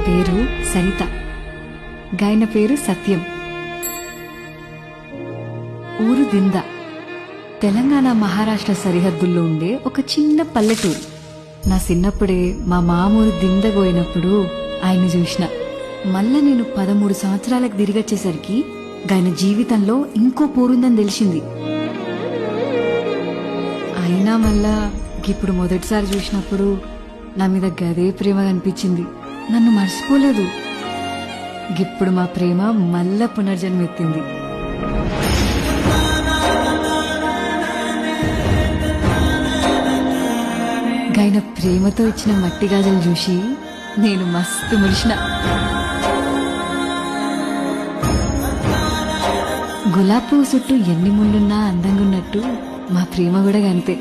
పేరు సరిత, గాయన పేరు సత్యం. ఊరు దింద, తెలంగాణ మహారాష్ట్ర సరిహద్దుల్లో ఉండే ఒక చిన్న పల్లెటూరు. నా చిన్నప్పుడే మా మామూరు దిందగోయినప్పుడు ఆయన్ని చూసిన. మళ్ళా నేను 13 సంవత్సరాలకు తిరిగొచ్చేసరికి గాయన జీవితంలో ఇంకో పోరుందని తెలిసింది. అయినా మళ్ళా ఇప్పుడు మొదటిసారి చూసినప్పుడు నా మీద గదే ప్రేమ కనిపించింది. నన్ను మర్చిపోలేదు. ఇప్పుడు మా ప్రేమ మళ్ళా పునర్జన్మెత్తింది. గాయన ప్రేమతో ఇచ్చిన మట్టి గాజులు చూసి నేను మస్తు మురిసిన. గులాబీ పువ్వు చుట్టూ ఎన్ని ముళ్ళున్నా అందంగా ఉన్నట్టు మా ప్రేమ కూడా అంతే.